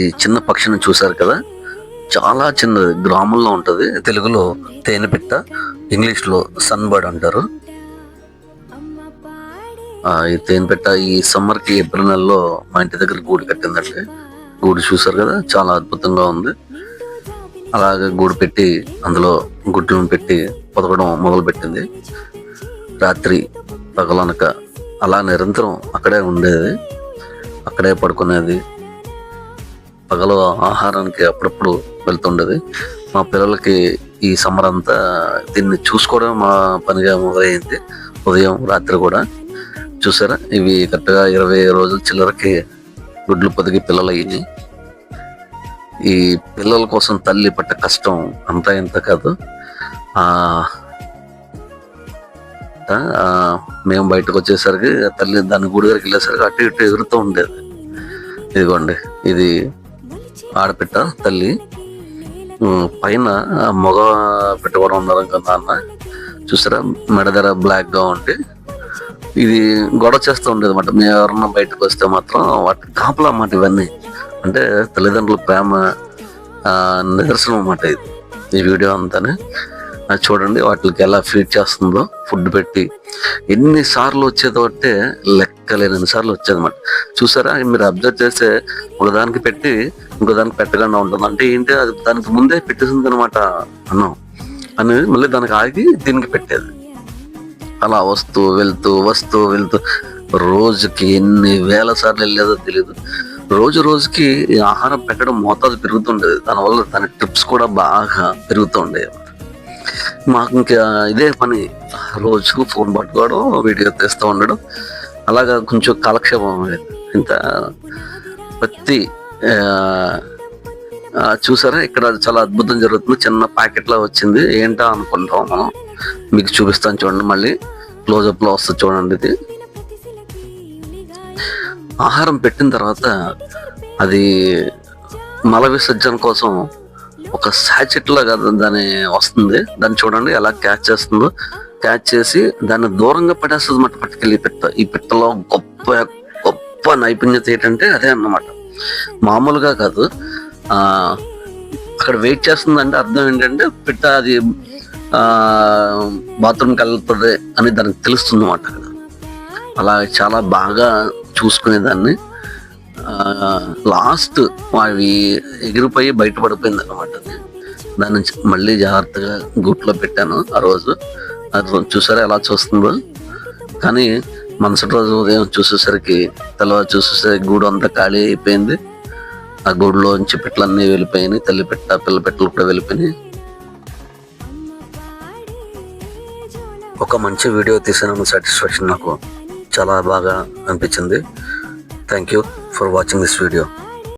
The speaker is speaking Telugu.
ఈ చిన్న పక్షిని చూసారు కదా, చాలా చిన్నది, గ్రామంలో ఉంటుంది. తెలుగులో తేనెపిట్ట, ఇంగ్లీష్లో సన్ బర్డ్ అంటారు. ఈ తేనెపిట్ట ఈ సమ్మర్కి ఏప్రిల్ నెలలో మా ఇంటి దగ్గర గూడు కట్టిందంటే, గూడు చూసారు కదా, చాలా అద్భుతంగా ఉంది. అలాగే గూడు పెట్టి అందులో గుడ్లను పెట్టి పొదగడం మొదలు పెట్టింది. రాత్రి పగలనక అలా నిరంతరం అక్కడే ఉండేది, అక్కడే పడుకునేది. పగలు ఆహారానికి అప్పుడప్పుడు వెళ్తుండేది. మా పిల్లలకి ఈ సమ్మర్ అంతా దీన్ని చూసుకోవడం మా పనిగా మొదలైంది. ఉదయం రాత్రి కూడా చూసారా, ఇవి కరెక్ట్గా 20 రోజుల చిల్లరకి గుడ్లు పొదిగి పిల్లలు అయ్యి. ఈ పిల్లల కోసం తల్లి పట్ట కష్టం అంతా ఇంత కాదు. మేము బయటకు వచ్చేసరికి తల్లి దాని గుడి దగ్గరికి వెళ్ళేసరికి అటు ఇటు ఎగురుతూ ఉండేది. ఇదిగోండి, ఇది ఆడపిట్ట తల్లి. పైన మగ పిట్ట కూడా ఉన్నారు కదా అన్న, చూసారా, మెడ దగ్గర బ్లాక్ గా ఉండి ఇది గొడవ చేస్తూ ఉండేది అన్నమాట. మేము ఎవరన్నా బయటకు వస్తే మాత్రం వాటి కాపలా అన్నమాట. ఇవన్నీ అంటే తల్లిదండ్రుల ప్రేమ నిదర్శనం అన్నమాట. ఈ వీడియో అంతానే చూడండి, వాటికి ఎలా ఫీడ్ చేస్తుందో. ఫుడ్ పెట్టి ఎన్నిసార్లు వచ్చేదో అంటే లెక్కలేని సార్లు వచ్చేది అన్నమాట. చూసారా, మీరు అబ్జర్వ్ చేస్తే ఒకదానికి పెట్టి ఇంకో దానికి పెట్టకుండా ఉంటుంది. అంటే ఏంటి, అది దానికి ముందే పెట్టేసింది అనమాట అన్నం అనేది. మళ్ళీ దానికి ఆగి దీనికి పెట్టేది. అలా వస్తూ వెళ్తూ రోజుకి ఎన్ని వేల సార్లు వెళ్ళేదో తెలియదు. రోజుకి ఆహారం పెట్టడం మోతాదు పెరుగుతుండేది. దానివల్ల దాని ట్రిప్స్ కూడా బాగా పెరుగుతూ ఉండేవి. మాకు ఇంకా ఇదే పని, రోజుకు ఫోన్ పట్టుకోవడం, వీడియో తీస్తూ ఉండడం, అలాగా కొంచెం కాలక్షేపం అయ్యేది. ఇంత ప్రతి చూసారా, ఇక్కడ చాలా అద్భుతం జరుగుతుంది. చిన్న ప్యాకెట్ లా వచ్చింది, ఏంటా అనుకుంటాం మనం. మీకు చూపిస్తాను చూడండి, మళ్ళీ క్లోజప్ లో వస్తుంది చూడండి. ఇది ఆహారం పెట్టిన తర్వాత అది మల విసర్జన కోసం ఒక సాచెట్ లాగా దాని వస్తుంది. దాన్ని చూడండి ఎలా క్యాచ్ చేస్తుందో. క్యాచ్ చేసి దాన్ని దూరంగా పడేస్తుంది అన్నమాట పట్టుకెళ్ళి పిట్ట. ఈ పిట్టలో గొప్ప నైపుణ్యత ఏంటంటే అదే అన్నమాట, మామూలుగా కాదు. అక్కడ వెయిట్ చేస్తుందంటే అర్థం ఏంటంటే పిట్ట అది బాత్రూమ్కి వెళ్తుంది అని దానికి తెలుస్తుంది అన్నమాట. అక్కడ అలా చాలా బాగా చూసుకునేదాన్ని. లాస్ట్ అవి ఎగిరిపోయి బయటపడిపోయింది అనమాట. దాని నుంచి మళ్ళీ జాగ్రత్తగా గూట్లో పెట్టాను ఆ రోజు. అది చూసారా ఎలా చూస్తుందో. కానీ మరుసటి రోజు ఉదయం చూసేసరికి, తెల్లవారు చూసేసరికి గూడు అంతా ఖాళీ అయిపోయింది. ఆ గూడులోంచి పిట్టలన్నీ వెళ్ళిపోయినాయి. తల్లి పెట్ట పిల్ల పెట్టలు కూడా వెళ్ళిపోయినాయి. ఒక మంచి వీడియో తీసిన సాటిస్ఫాక్షన్ నాకు చాలా బాగా అనిపించింది. Thank you for watching this video.